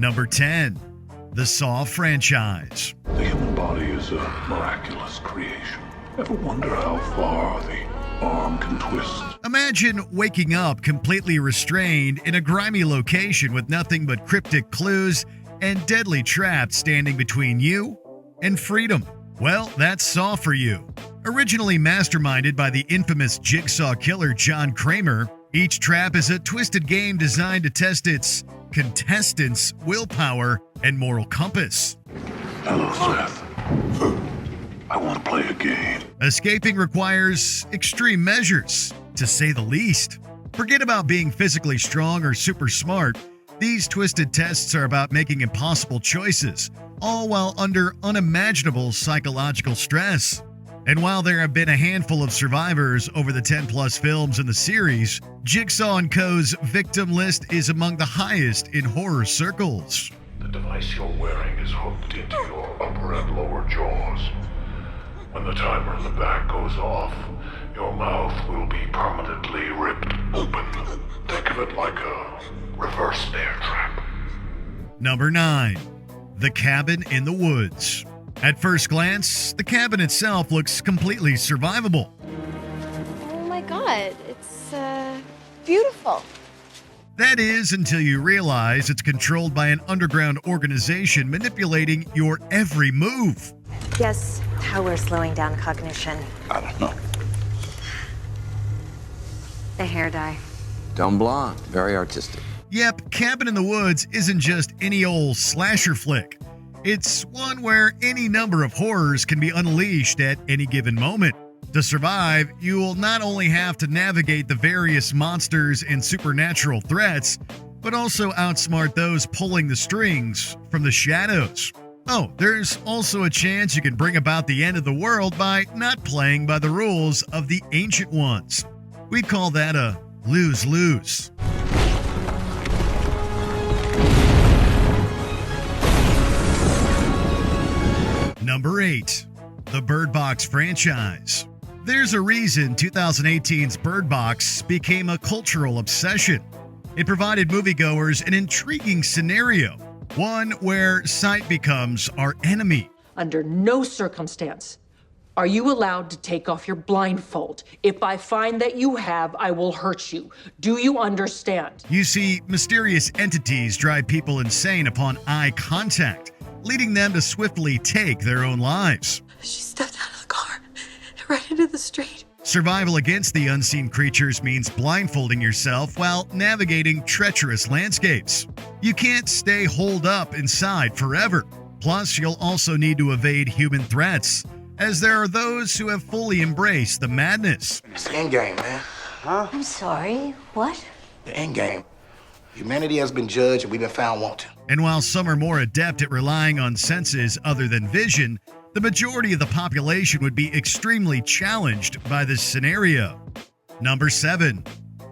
Number 10. The Saw franchise. The human body is a miraculous creation. Ever wonder how far the arm can twist? Imagine waking up completely restrained in a grimy location with nothing but cryptic clues and deadly traps standing between you and freedom. Well, that's Saw for you. Originally masterminded by the infamous jigsaw killer John Kramer, each trap is a twisted game designed to test its contestants' willpower and moral compass. Hello, Seth. I want to play a game. Escaping requires extreme measures, to say the least. Forget about being physically strong or super smart. These twisted tests are about making impossible choices, all while under unimaginable psychological stress. And while there have been a handful of survivors over the 10-plus films in the series, Jigsaw & Co.'s victim list is among the highest in horror circles. The device you're wearing is hooked into your upper and lower jaws. When the timer in the back goes off, your mouth will be permanently ripped open. Think of it like a reverse bear trap. Number 9. The Cabin in the Woods. At first glance, the cabin itself looks completely survivable. Oh my god, it's beautiful. That is until you realize it's controlled by an underground organization manipulating your every move. Guess how we're slowing down cognition. I don't know. The hair dye. Dumb blonde, very artistic. Yep, Cabin in the Woods isn't just any old slasher flick. It's one where any number of horrors can be unleashed at any given moment. To survive, you will not only have to navigate the various monsters and supernatural threats, but also outsmart those pulling the strings from the shadows. Oh, there's also a chance you can bring about the end of the world by not playing by the rules of the ancient ones. We call that a lose-lose. Number 8. The Bird Box franchise. There's a reason 2018's Bird Box became a cultural obsession. It provided moviegoers an intriguing scenario, one where sight becomes our enemy. Under no circumstance are you allowed to take off your blindfold. If I find that you have, I will hurt you. Do you understand? You see, mysterious entities drive people insane upon eye contact, leading them to swiftly take their own lives. She stepped out of the car, right into the street. Survival against the unseen creatures means blindfolding yourself while navigating treacherous landscapes. You can't stay holed up inside forever. Plus, you'll also need to evade human threats, as there are those who have fully embraced the madness. It's the end game, man. Huh? I'm sorry, what? The end game. Humanity has been judged and we've been found wanting. And while some are more adept at relying on senses other than vision, the majority of the population would be extremely challenged by this scenario. Number 7.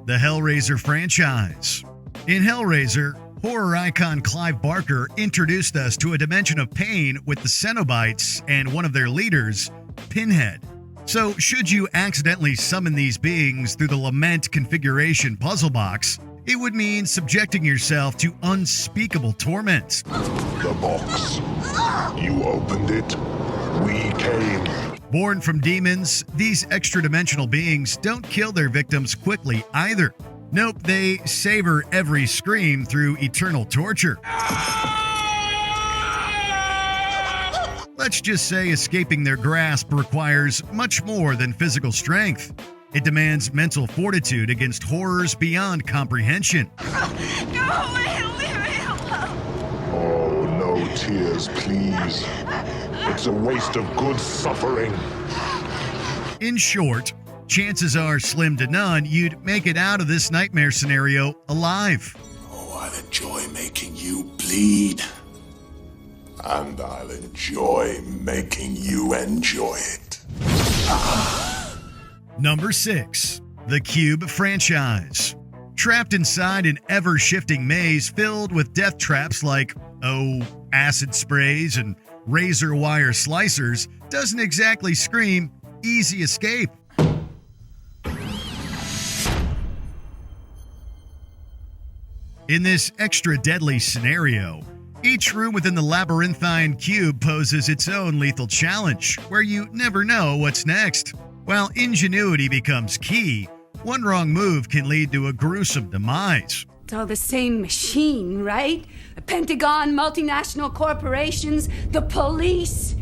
The Hellraiser franchise. In Hellraiser, horror icon Clive Barker introduced us to a dimension of pain with the Cenobites and one of their leaders, Pinhead. So should you accidentally summon these beings through the Lament configuration puzzle box, it would mean subjecting yourself to unspeakable torment. The box. You opened it. We came. Born from demons, these extra-dimensional beings don't kill their victims quickly either. Nope, they savor every scream through eternal torture. Let's just say escaping their grasp requires much more than physical strength. It demands mental fortitude against horrors beyond comprehension. Go away, leave me alone. Oh, no tears, please. It's a waste of good suffering. In short, chances are slim to none you'd make it out of this nightmare scenario alive. Oh, I'll enjoy making you bleed. And I'll enjoy making you enjoy it. Number 6. The Cube franchise. Trapped inside an ever-shifting maze filled with death traps like, acid sprays and razor wire slicers doesn't exactly scream easy escape. In this extra deadly scenario, Each room within the labyrinthine cube poses its own lethal challenge, where you never know what's next. While ingenuity becomes key, one wrong move can lead to a gruesome demise. It's all the same machine, right? The Pentagon, multinational corporations, the police.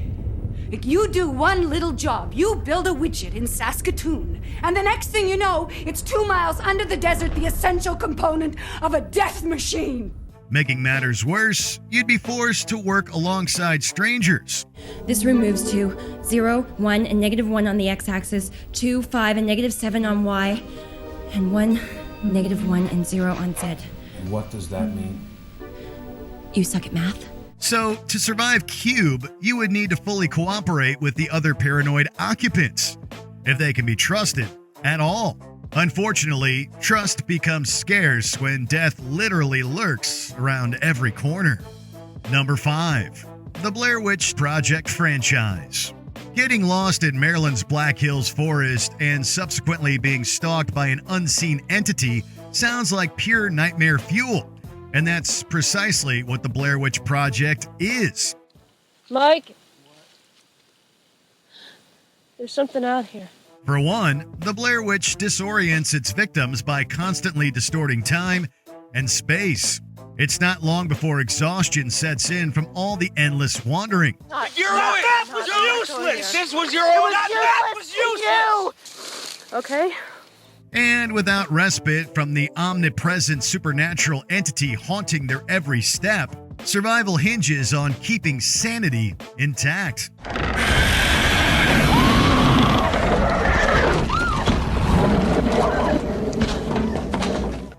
Like, you do one little job. You build a widget in Saskatoon, and the next thing you know, it's 2 miles under the desert, the essential component of a death machine. Making matters worse, you'd be forced to work alongside strangers. This room moves to 0, 1, and -1 on the x-axis, 2, 5, and -7 on y, and 1, -1, and 0 on z. What does that mean? You suck at math? So, to survive Cube, you would need to fully cooperate with the other paranoid occupants, if they can be trusted at all. Unfortunately, trust becomes scarce when death literally lurks around every corner. Number 5. The Blair Witch Project franchise. Getting lost in Maryland's Black Hills forest and subsequently being stalked by an unseen entity sounds like pure nightmare fuel. And that's precisely what the Blair Witch Project is. Mike, there's something out here. For one, the Blair Witch disorients its victims by constantly distorting time and space. It's not long before exhaustion sets in from all the endless wandering. Your own map was useless! This was your own map was useless! Okay. And without respite from the omnipresent supernatural entity haunting their every step, survival hinges on keeping sanity intact.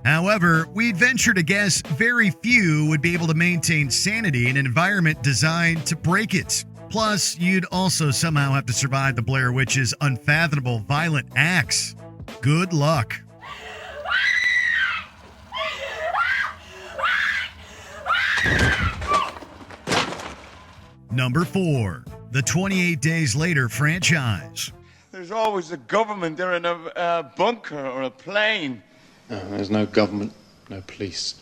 However, we'd venture to guess very few would be able to maintain sanity in an environment designed to break it. Plus, you'd also somehow have to survive the Blair Witch's unfathomable violent acts. Good luck. Number 4. The 28 Days Later franchise. There's always a government there in a bunker or a plane. No, there's no government, no police,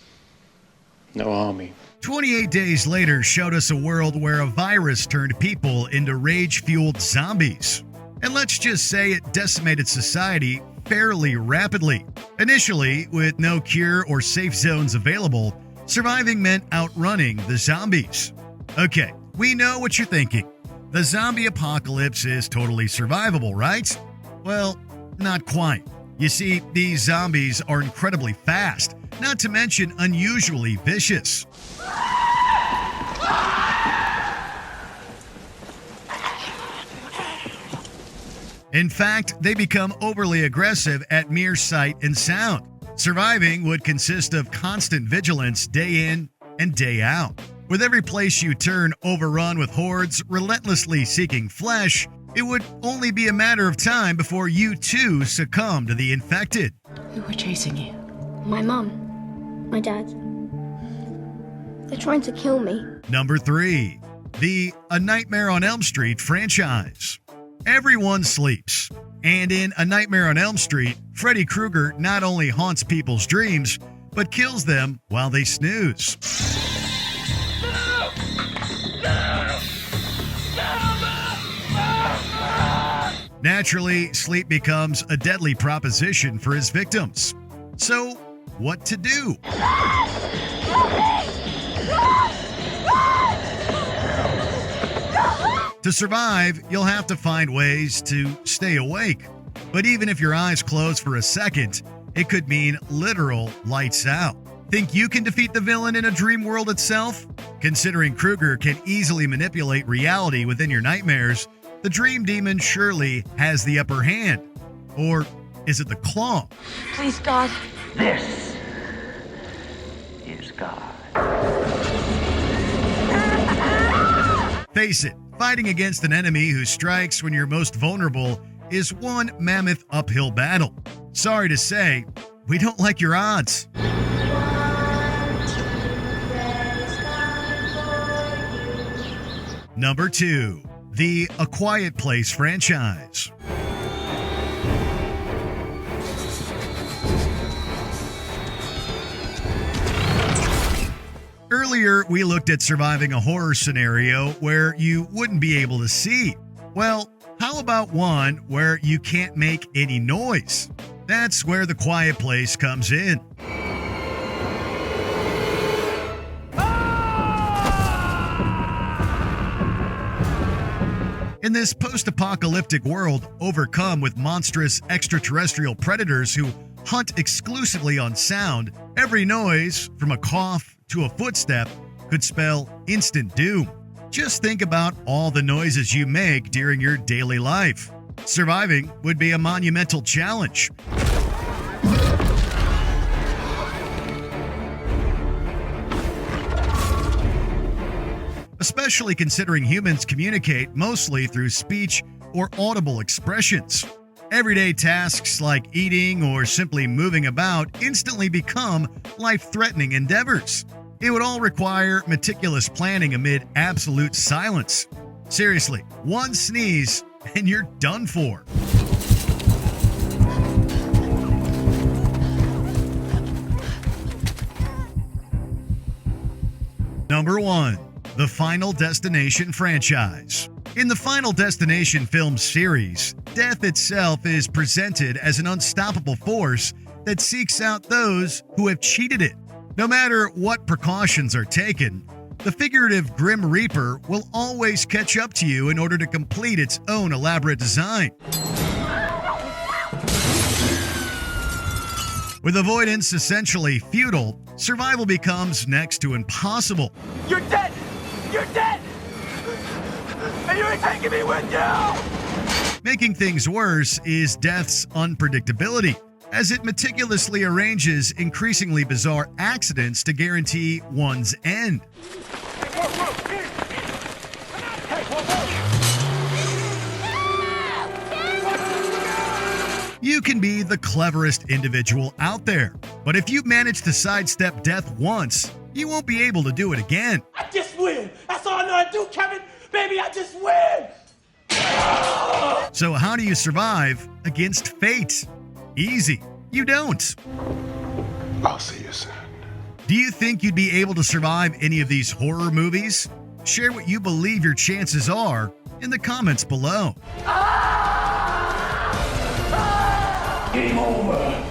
no army. 28 Days Later showed us a world where a virus turned people into rage-fueled zombies. And let's just say it decimated society fairly rapidly. Initially, with no cure or safe zones available, surviving meant outrunning the zombies. Okay, we know what you're thinking. The zombie apocalypse is totally survivable, right? Well, not quite. You see, these zombies are incredibly fast, not to mention unusually vicious. In fact, they become overly aggressive at mere sight and sound. Surviving would consist of constant vigilance day in and day out. With every place you turn overrun with hordes relentlessly seeking flesh, it would only be a matter of time before you too succumb to the infected. Who were chasing you? My mom. My dad. They're trying to kill me. Number 3. The A Nightmare on Elm Street franchise. Everyone sleeps. And in A Nightmare on Elm Street, Freddy Krueger not only haunts people's dreams, but kills them while they snooze. Naturally, sleep becomes a deadly proposition for his victims. So, what to do? To survive, you'll have to find ways to stay awake. But even if your eyes close for a second, it could mean literal lights out. Think you can defeat the villain in a dream world itself? Considering Krueger can easily manipulate reality within your nightmares, the dream demon surely has the upper hand. Or is it the claw? Please, God. This is God. Face it, fighting against an enemy who strikes when you're most vulnerable is one mammoth uphill battle. Sorry to say, we don't like your odds. Number 2. The A Quiet Place franchise. Earlier, we looked at surviving a horror scenario where you wouldn't be able to see. Well, how about one where you can't make any noise? That's where The Quiet Place comes in. In this post-apocalyptic world overcome with monstrous extraterrestrial predators who hunt exclusively on sound, every noise, from a cough to a footstep, could spell instant doom. Just think about all the noises you make during your daily life. Surviving would be a monumental challenge. Especially considering humans communicate mostly through speech or audible expressions. Everyday tasks like eating or simply moving about instantly become life-threatening endeavors. It would all require meticulous planning amid absolute silence. Seriously, one sneeze and you're done for. Number 1. The Final Destination franchise. In the Final Destination film series, death itself is presented as an unstoppable force that seeks out those who have cheated it. No matter what precautions are taken, the figurative Grim Reaper will always catch up to you in order to complete its own elaborate design. With avoidance essentially futile, survival becomes next to impossible. You're dead! You're dead! And you ain't taking me with you! Making things worse is death's unpredictability, as it meticulously arranges increasingly bizarre accidents to guarantee one's end. You can be the cleverest individual out there, but if you manage to sidestep death once, you won't be able to do it again. I just win! That's all I know how to do, Kevin! Baby, I just win! So how do you survive against fate? Easy. You don't. I'll see you soon. Do you think you'd be able to survive any of these horror movies? Share what you believe your chances are in the comments below. Game over.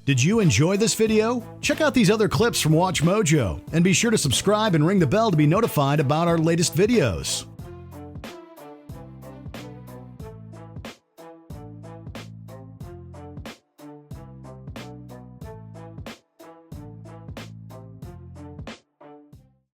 Did you enjoy this video? Check out these other clips from Watch Mojo and be sure to subscribe and ring the bell to be notified about our latest videos.